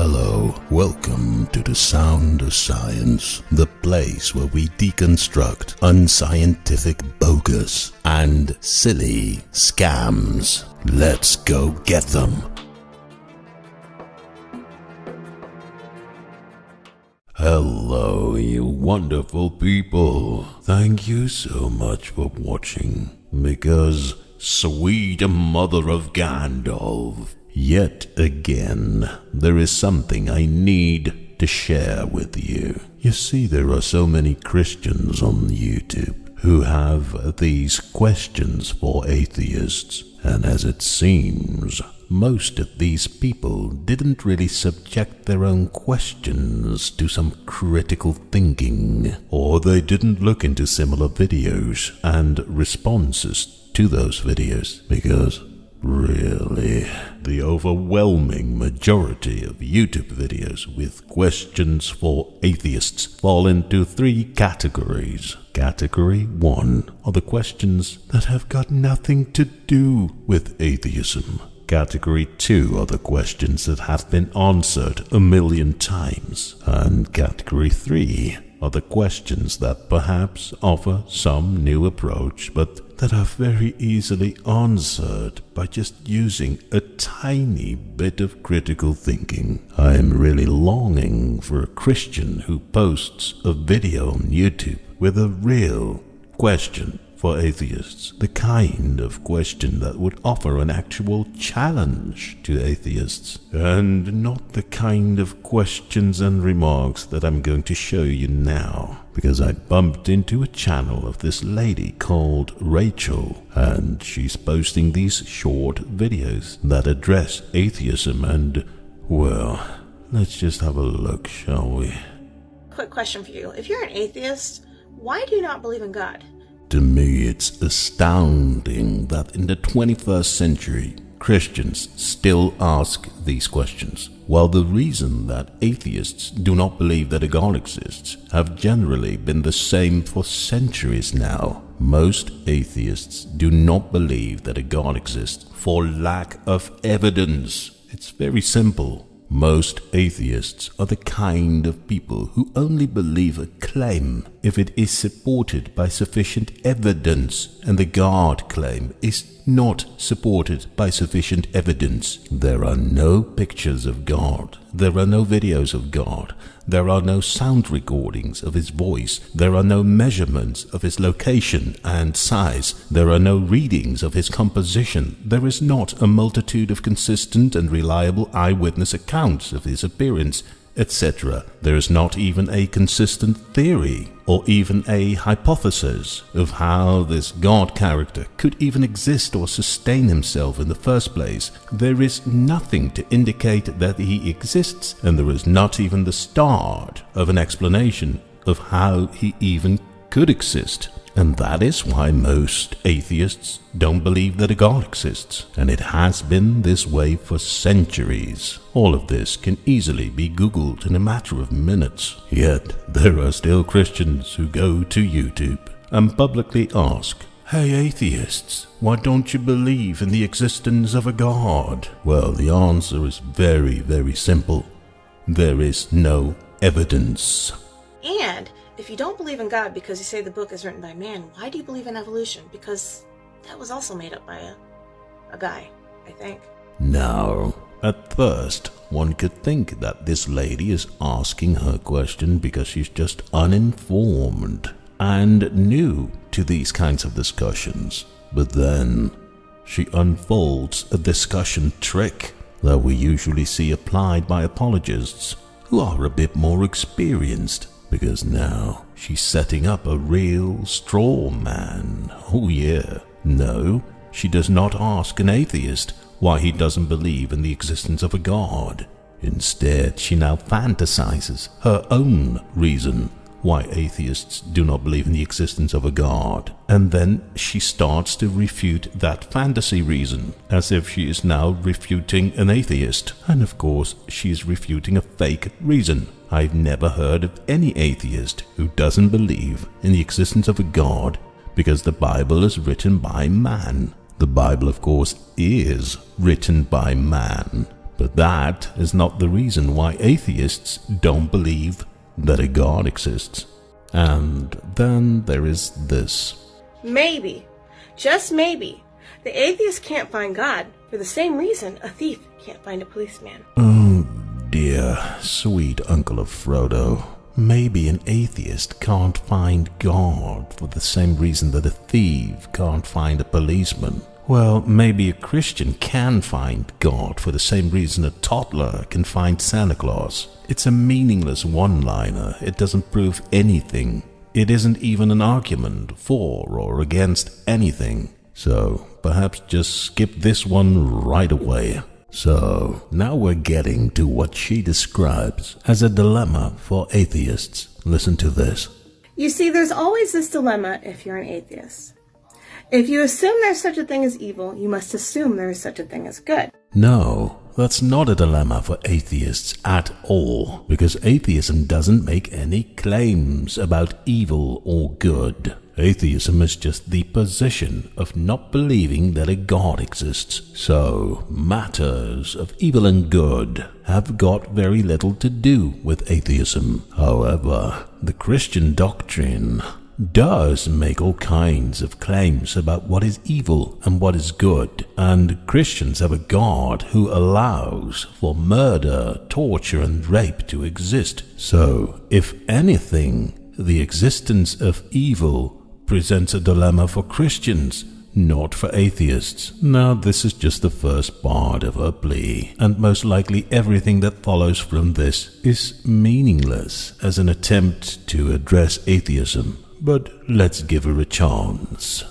Hello, welcome to the Sound of Science, the place where we deconstruct unscientific bogus and silly scams. Let's go get them. Hello, you wonderful people. Thank you so much for watching, because sweet mother of Gandalf, yet again, there is something I need to share with you. You see, there are so many Christians on YouTube who have these questions for atheists, and as it seems, most of these people didn't really subject their own questions to some critical thinking, or they didn't look into similar videos and responses to those videos, because really, the overwhelming majority of YouTube videos with questions for atheists fall into three categories. Category 1 are the questions that have got nothing to do with atheism. Category 2 are the questions that have been answered a million times. And Category 3 are the questions that perhaps offer some new approach, but that are very easily answered by just using a tiny bit of critical thinking. I am really longing for a Christian who posts a video on YouTube with a real question for atheists, the kind of question that would offer an actual challenge to atheists, and not the kind of questions and remarks that I'm going to show you now, because I bumped into a channel of this lady called Rachel, and she's posting these short videos that address atheism, and, well, let's just have a look, shall we? Quick question for you. If you're an atheist, why do you not believe in God? To me, it's astounding that in the 21st century, Christians still ask these questions, while the reason that atheists do not believe that a God exists have generally been the same for centuries now. Most atheists do not believe that a God exists for lack of evidence. It's very simple. Most atheists are the kind of people who only believe a claim if it is supported by sufficient evidence, and the God claim is not supported by sufficient evidence. There are no pictures of God. There are no videos of God. There are no sound recordings of his voice. There are no measurements of his location and size. There are no readings of his composition. There is not a multitude of consistent and reliable eyewitness accounts of his appearance, etc. There is not even a consistent theory or even a hypothesis of how this God character could even exist or sustain himself in the first place. There is nothing to indicate that he exists, and there is not even the start of an explanation of how he even could exist. And that is why most atheists don't believe that a God exists. And it has been this way for centuries. All of this can easily be Googled in a matter of minutes. Yet there are still Christians who go to YouTube and publicly ask, "Hey atheists, why don't you believe in the existence of a God?" Well, the answer is very, very simple. There is no evidence. And if you don't believe in God because you say the book is written by man, why do you believe in evolution? Because that was also made up by a guy, I think. Now, at first, one could think that this lady is asking her question because she's just uninformed and new to these kinds of discussions. But then, she unfolds a discussion trick that we usually see applied by apologists who are a bit more experienced. Because now she's setting up a real straw man. Oh yeah. No, she does not ask an atheist why he doesn't believe in the existence of a God. Instead, she now fantasizes her own reason why atheists do not believe in the existence of a God. And then she starts to refute that fantasy reason, as if she is now refuting an atheist. And of course, she is refuting a fake reason. I've never heard of any atheist who doesn't believe in the existence of a God because the Bible is written by man. The Bible, of course, is written by man, But that is not the reason why atheists don't believe that a God exists. And then there is this. Maybe, just maybe, the atheist can't find God for the same reason a thief can't find a policeman. Oh dear, sweet uncle of Frodo. Maybe an atheist can't find God for the same reason that a thief can't find a policeman. Well, maybe a Christian can find God for the same reason a toddler can find Santa Claus. It's a meaningless one-liner. It doesn't prove anything. It isn't even an argument for or against anything. So, perhaps just skip this one right away. So, now we're getting to what she describes as a dilemma for atheists. Listen to this. You see, there's always this dilemma if you're an atheist. If you assume there's such a thing as evil, you must assume there is such a thing as good. No, that's not a dilemma for atheists at all, because atheism doesn't make any claims about evil or good. Atheism is just the position of not believing that a God exists. So, matters of evil and good have got very little to do with atheism. However, the Christian doctrine does make all kinds of claims about what is evil and what is good, and Christians have a God who allows for murder, torture, and rape to exist. So, if anything, the existence of evil presents a dilemma for Christians, not for atheists. Now, this is just the first part of her plea, and most likely everything that follows from this is meaningless as an attempt to address atheism. But let's give her a chance.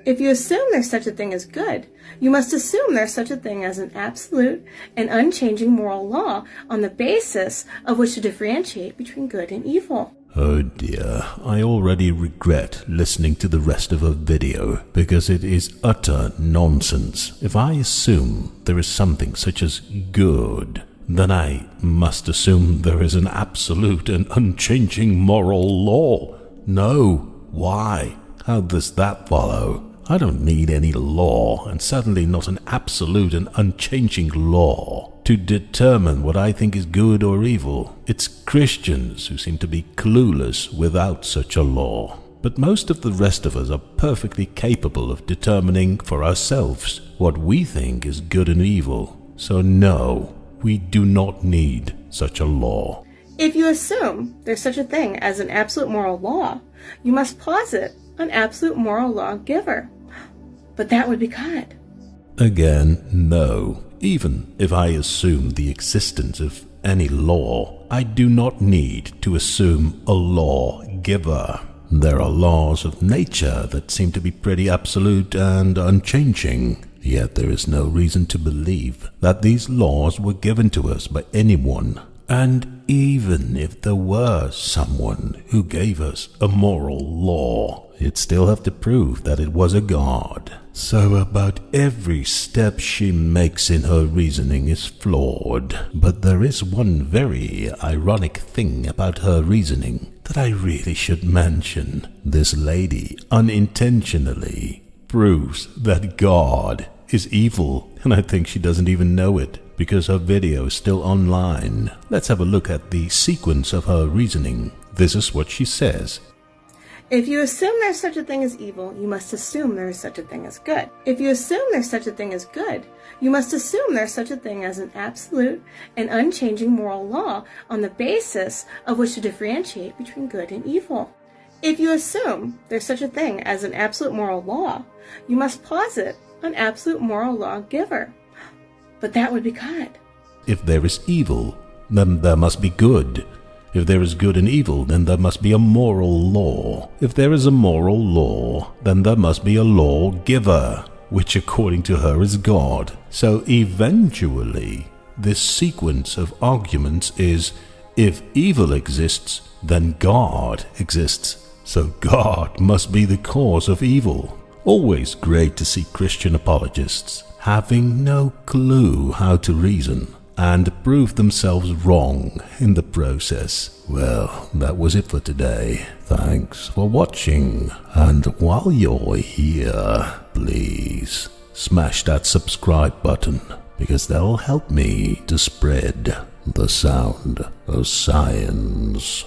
If you assume there's such a thing as good, you must assume there's such a thing as an absolute and unchanging moral law on the basis of which to differentiate between good and evil. Oh dear, I already regret listening to the rest of her video because it is utter nonsense. If I assume there is something such as good, then I must assume there is an absolute and unchanging moral law. No, why? How does that follow? I don't need any law, and certainly not an absolute and unchanging law, to determine what I think is good or evil. It's Christians who seem to be clueless without such a law. But most of the rest of us are perfectly capable of determining for ourselves what we think is good and evil. So no, we do not need such a law. If you assume there's such a thing as an absolute moral law, you must posit an absolute moral law giver. But that would be God. Again, no. Even if I assume the existence of any law, I do not need to assume a law giver. There are laws of nature that seem to be pretty absolute and unchanging. Yet there is no reason to believe that these laws were given to us by anyone. And even if there were someone who gave us a moral law, you'd still have to prove that it was a God. So about every step she makes in her reasoning is flawed. But there is one very ironic thing about her reasoning that I really should mention. This lady unintentionally proves that God is evil, and I think she doesn't even know it, because her video is still online. Let's have a look at the sequence of her reasoning. This is what she says. If you assume there's such a thing as evil, you must assume there is such a thing as good. If you assume there's such a thing as good, you must assume there's such a thing as an absolute and unchanging moral law on the basis of which to differentiate between good and evil. If you assume there's such a thing as an absolute moral law, you must posit an absolute moral law giver. But that would be God. If there is evil, then there must be good. If there is good and evil, then there must be a moral law. If there is a moral law, then there must be a law giver, which according to her is God. So eventually, this sequence of arguments is, if evil exists, then God exists. So God must be the cause of evil. Always great to see Christian apologists having no clue how to reason and prove themselves wrong in the process. Well, that was it for today. Thanks for watching, and while you're here, please smash that subscribe button. because that'll help me to spread the sound of science.